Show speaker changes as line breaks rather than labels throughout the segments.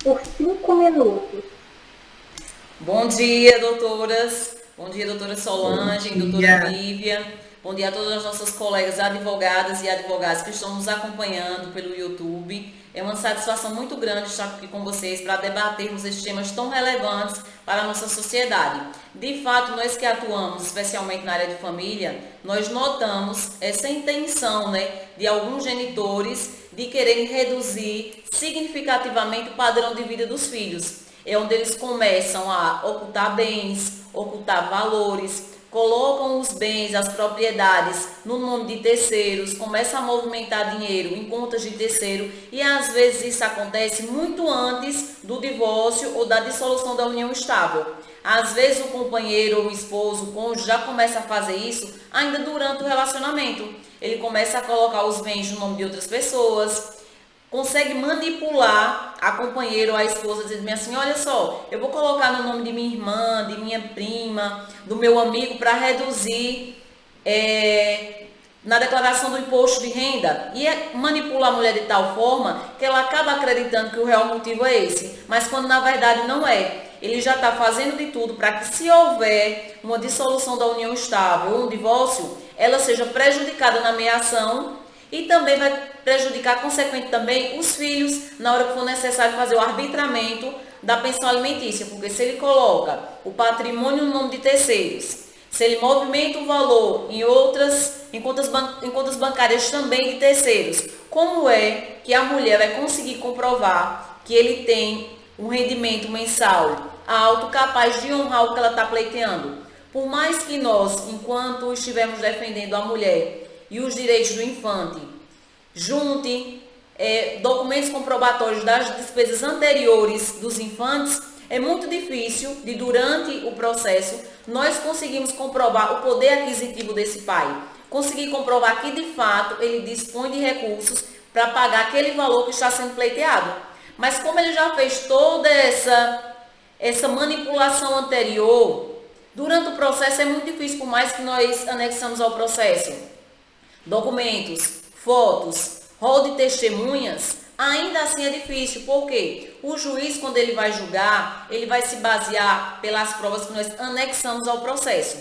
por 5 minutos.
Bom dia, doutoras. Bom dia, doutora
Bom
Solange, doutora
dia.
Nívia. Bom dia a todas as nossas colegas advogadas e advogados que estão nos acompanhando pelo YouTube. É uma satisfação muito grande estar aqui com vocês para debatermos esses temas tão relevantes para a nossa sociedade. De fato, nós que atuamos especialmente na área de família, nós notamos essa intenção, de alguns genitores de quererem reduzir significativamente o padrão de vida dos filhos. É onde eles começam a ocultar bens, ocultar valores, colocam os bens, as propriedades no nome de terceiros, começam a movimentar dinheiro em contas de terceiro e às vezes isso acontece muito antes do divórcio ou da dissolução da união estável. Às vezes o companheiro ou o esposo, o cônjuge já começa a fazer isso ainda durante o relacionamento. Ele começa a colocar os bens no nome de outras pessoas, consegue manipular a companheira ou a esposa, dizendo assim, olha só, eu vou colocar no nome de minha irmã, de minha prima, do meu amigo, para reduzir na declaração do imposto de renda. E manipula a mulher de tal forma que ela acaba acreditando que o real motivo é esse, mas quando na verdade não é. Ele já está fazendo de tudo para que, se houver uma dissolução da união estável ou um divórcio, ela seja prejudicada na meação e também vai prejudicar, consequentemente, também os filhos na hora que for necessário fazer o arbitramento da pensão alimentícia, porque se ele coloca o patrimônio no nome de terceiros, se ele movimenta o valor em contas bancárias também de terceiros, como é que a mulher vai conseguir comprovar que ele tem um rendimento mensal alto, capaz de honrar o que ela está pleiteando? Por mais que nós, enquanto estivermos defendendo a mulher e os direitos do infante, junte documentos comprobatórios das despesas anteriores dos infantes, é muito difícil de, durante o processo, nós conseguirmos comprovar o poder aquisitivo desse pai. Conseguir comprovar que, de fato, ele dispõe de recursos para pagar aquele valor que está sendo pleiteado. Mas como ele já fez toda essa manipulação anterior, durante o processo é muito difícil, por mais que nós anexamos ao processo documentos, fotos, rol de testemunhas, ainda assim é difícil, porque o juiz, quando ele vai julgar, ele vai se basear pelas provas que nós anexamos ao processo.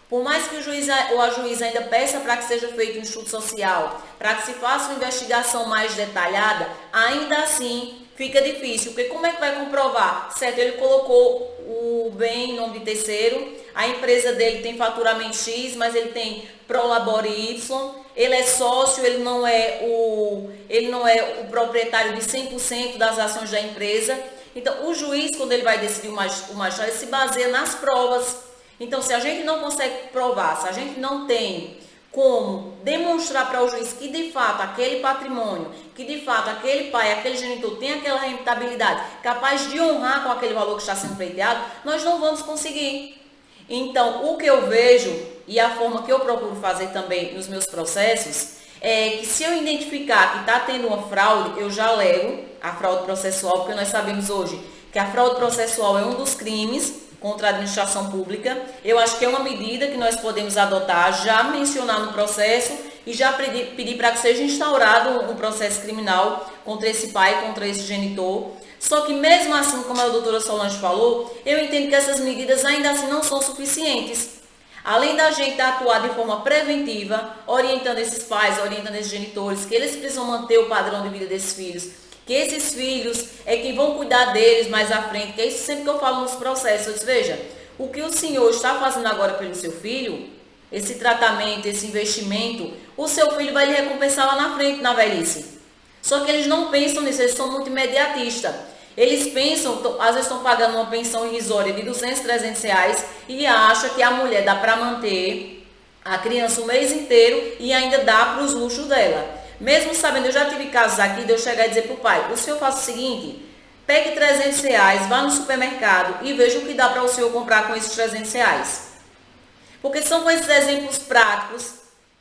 Por mais que o juiz ou a juíza ainda peça para que seja feito um estudo social, para que se faça uma investigação mais detalhada, ainda assim fica difícil, porque como é que vai comprovar? Certo, ele colocou o bem em nome de terceiro, a empresa dele tem faturamento X, mas ele tem prolabore Y, ele é sócio, ele não é o proprietário de 100% das ações da empresa. Então, o juiz, quando ele vai decidir o magistrado, ele se baseia nas provas. Então, se a gente não consegue provar, se a gente não tem como demonstrar para o juiz que, de fato, aquele patrimônio, que, de fato, aquele pai, aquele genitor tem aquela rentabilidade capaz de honrar com aquele valor que está sendo pleiteado, nós não vamos conseguir. Então, o que eu vejo e a forma que eu procuro fazer também nos meus processos é que, se eu identificar que está tendo uma fraude, eu já alego a fraude processual, porque nós sabemos hoje que a fraude processual é um dos crimes contra a administração pública. Eu acho que é uma medida que nós podemos adotar, já mencionar no processo e já pedir para que seja instaurado um processo criminal contra esse pai, contra esse genitor. Só que mesmo assim, como a doutora Solange falou, eu entendo que essas medidas ainda assim não são suficientes. Além da gente atuar de forma preventiva, orientando esses pais, orientando esses genitores, que eles precisam manter o padrão de vida desses filhos, que esses filhos é quem vão cuidar deles mais à frente, que é isso sempre que eu falo nos processos. Eu disse, veja, o que o senhor está fazendo agora pelo seu filho, esse tratamento, esse investimento, o seu filho vai lhe recompensar lá na frente, na velhice. Só que eles não pensam nisso, eles são muito imediatistas. Eles pensam, às vezes estão pagando uma pensão irrisória de 200, 300 reais e acham que a mulher dá para manter a criança o mês inteiro e ainda dá para os luxos dela. Mesmo sabendo, eu já tive casos aqui de eu chegar e dizer para o pai, o senhor faz o seguinte, pegue 300 reais, vá no supermercado e veja o que dá para o senhor comprar com esses 300 reais. Porque são com esses exemplos práticos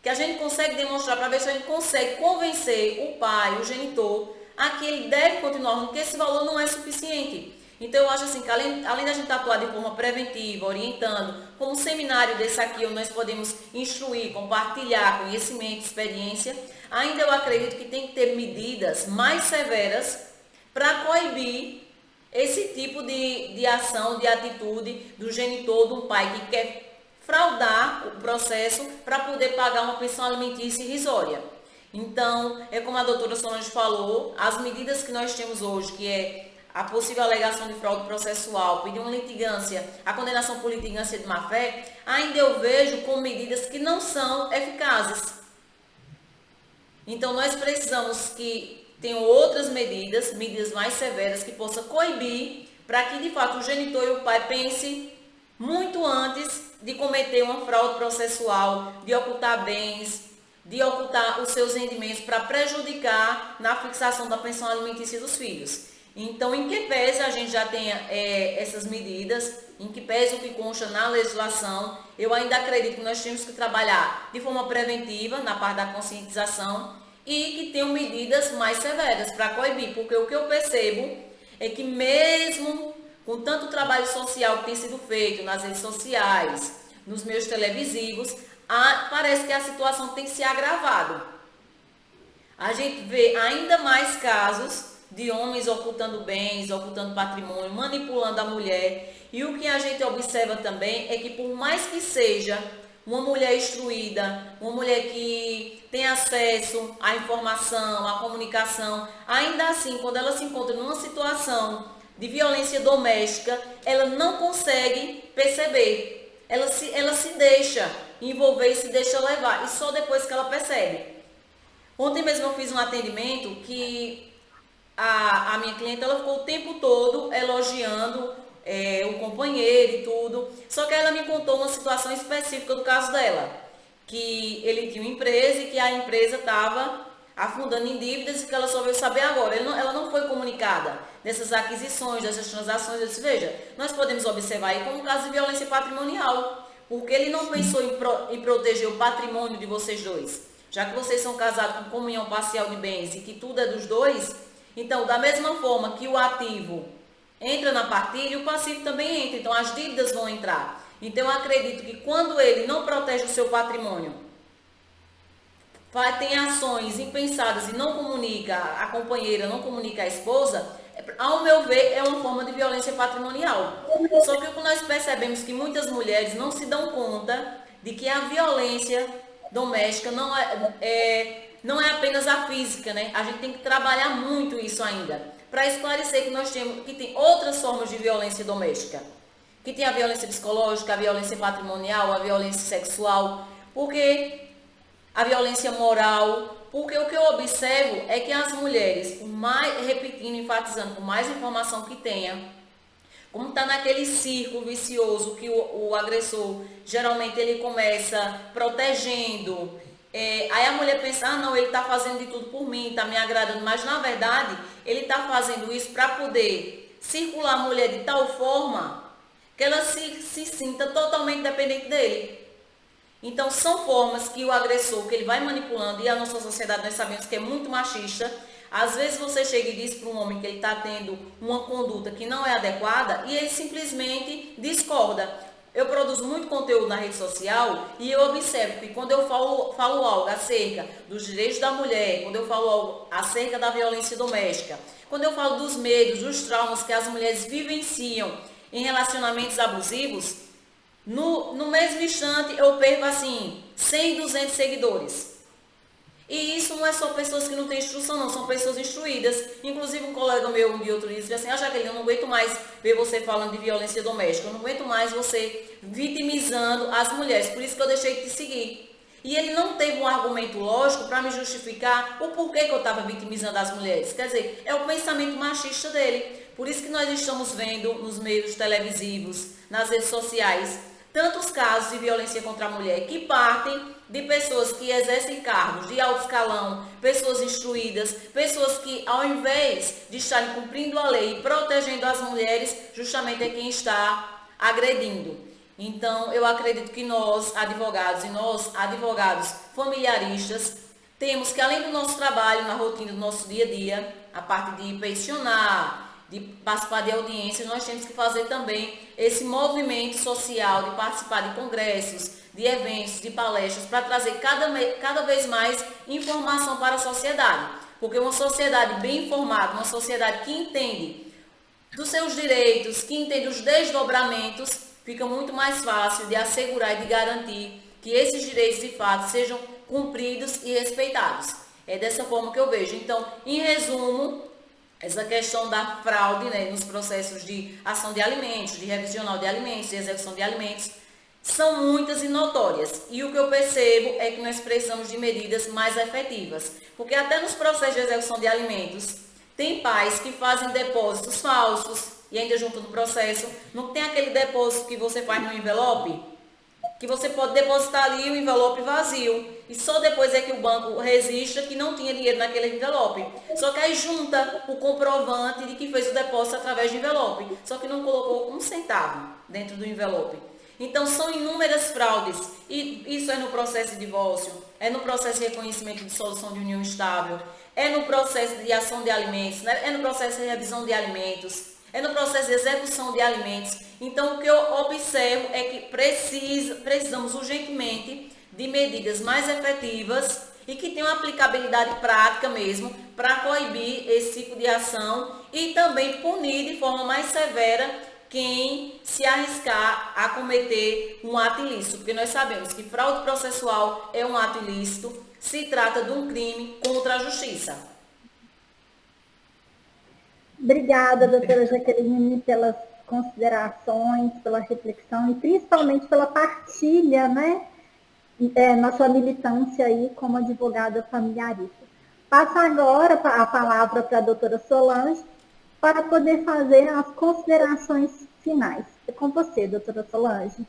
que a gente consegue demonstrar para ver se a gente consegue convencer o pai, o genitor, a que ele deve continuar, porque esse valor não é suficiente. Então, eu acho assim, que além da gente atuar de forma preventiva, orientando, como um seminário desse aqui, onde nós podemos instruir, compartilhar conhecimento, experiência, ainda eu acredito que tem que ter medidas mais severas para coibir esse tipo de ação, de atitude do genitor, do pai que quer fraudar o processo para poder pagar uma pensão alimentícia irrisória. Então, é como a doutora Solange falou, as medidas que nós temos hoje, que é a possível alegação de fraude processual, pedir uma litigância, a condenação por litigância de má-fé, ainda eu vejo como medidas que não são eficazes. Então, nós precisamos que tenham outras medidas, medidas mais severas, que possam coibir, para que, de fato, o genitor e o pai pensem muito antes de cometer uma fraude processual, de ocultar bens, de ocultar os seus rendimentos para prejudicar na fixação da pensão alimentícia dos filhos. Então, em que pese a gente já tenha essas medidas, em que pese o que consta na legislação, eu ainda acredito que nós temos que trabalhar de forma preventiva, na parte da conscientização, e que tenham medidas mais severas para coibir, porque o que eu percebo é que mesmo com tanto trabalho social que tem sido feito nas redes sociais, nos meios televisivos, parece que a situação tem se agravado. A gente vê ainda mais casos de homens ocultando bens, ocultando patrimônio, manipulando a mulher. E o que a gente observa também é que por mais que seja uma mulher instruída, uma mulher que tem acesso à informação, à comunicação, ainda assim, quando ela se encontra numa situação de violência doméstica, ela não consegue perceber. Ela se deixa envolver e se deixa levar. E só depois que ela percebe. Ontem mesmo eu fiz um atendimento que a minha cliente ela ficou o tempo todo elogiando o companheiro e tudo. Só que ela me contou uma situação específica do caso dela. Que ele tinha uma empresa e que a empresa estava afundando em dívidas e que ela só veio saber agora. Ela não foi comunicada dessas aquisições, dessas transações. Eu disse, veja, nós podemos observar aí como um caso de violência patrimonial, porque ele não pensou em proteger o patrimônio de vocês dois. Já que vocês são casados com comunhão parcial de bens e que tudo é dos dois, então, da mesma forma que o ativo entra na partilha, o passivo também entra. Então, as dívidas vão entrar. Então, eu acredito que quando ele não protege o seu patrimônio, tem ações impensadas e não comunica a companheira, não comunica a esposa, ao meu ver, é uma forma de violência patrimonial. Só que o que nós percebemos que muitas mulheres não se dão conta de que a violência doméstica não é apenas a física, né? A gente tem que trabalhar muito isso ainda, para esclarecer que nós temos, que tem outras formas de violência doméstica, que tem a violência psicológica, a violência patrimonial, a violência sexual, porque a violência moral, porque o que eu observo é que as mulheres, repetindo, enfatizando, por mais informação que tenha, como está naquele círculo vicioso que o agressor, geralmente ele começa protegendo, aí a mulher pensa, não, ele está fazendo de tudo por mim, está me agradando, mas na verdade ele está fazendo isso para poder circular a mulher de tal forma que ela se sinta totalmente dependente dele. Então são formas que o agressor, que ele vai manipulando, e a nossa sociedade nós sabemos que é muito machista. Às vezes você chega e diz para um homem que ele está tendo uma conduta que não é adequada e ele simplesmente discorda. Eu produzo muito conteúdo na rede social e eu observo que quando eu falo algo acerca dos direitos da mulher, quando eu falo algo acerca da violência doméstica, quando eu falo dos medos, dos traumas que as mulheres vivenciam em relacionamentos abusivos, no mesmo instante eu perco assim 100, 200 seguidores. E isso não é só pessoas que não têm instrução, não, são pessoas instruídas. Inclusive um colega meu um dia outro dia disse assim, Jaqueline, eu não aguento mais ver você falando de violência doméstica, eu não aguento mais você vitimizando as mulheres, por isso que eu deixei de te seguir. E ele não teve um argumento lógico para me justificar o porquê que eu estava vitimizando as mulheres. Quer dizer, é o pensamento machista dele. Por isso que nós estamos vendo nos meios televisivos, nas redes sociais, tantos casos de violência contra a mulher que partem de pessoas que exercem cargos de alto escalão, pessoas instruídas, pessoas que ao invés de estarem cumprindo a lei e protegendo as mulheres, justamente é quem está agredindo. Então, eu acredito que nós, advogados, familiaristas, temos que, além do nosso trabalho na rotina do nosso dia a dia, a parte de peticionar, de participar de audiências, nós temos que fazer também esse movimento social, de participar de congressos, de eventos, de palestras, para trazer cada vez mais informação para a sociedade. Porque uma sociedade bem informada, uma sociedade que entende dos seus direitos, que entende os desdobramentos, fica muito mais fácil de assegurar e de garantir que esses direitos de fato sejam cumpridos e respeitados. É dessa forma que eu vejo. Então, em resumo, essa questão da fraude, né, nos processos de ação de alimentos, de revisional de alimentos, de execução de alimentos, são muitas e notórias. E o que eu percebo é que nós precisamos de medidas mais efetivas. Porque até nos processos de execução de alimentos, tem pais que fazem depósitos falsos e ainda junto no processo, não tem aquele depósito que você faz no envelope, que você pode depositar ali o envelope vazio. E só depois é que o banco registra que não tinha dinheiro naquele envelope. Só que aí junta o comprovante de que fez o depósito através de envelope. Só que não colocou um centavo dentro do envelope. Então, são inúmeras fraudes. E isso é no processo de divórcio, é no processo de reconhecimento de solução de união estável, é no processo de ação de alimentos, né? É no processo de revisão de alimentos, é no processo de execução de alimentos. Então, o que eu observo é que precisamos urgentemente de medidas mais efetivas e que tenham aplicabilidade prática mesmo para coibir esse tipo de ação e também punir de forma mais severa quem se arriscar a cometer um ato ilícito, porque nós sabemos que fraude processual é um ato ilícito, se trata de um crime contra a justiça.
Obrigada, doutora Jaqueline, pelas considerações, pela reflexão e principalmente pela partilha, né, na sua militância aí como advogada familiarista. Passo agora a palavra para a doutora Solange para poder fazer as considerações finais. É com você, doutora Solange.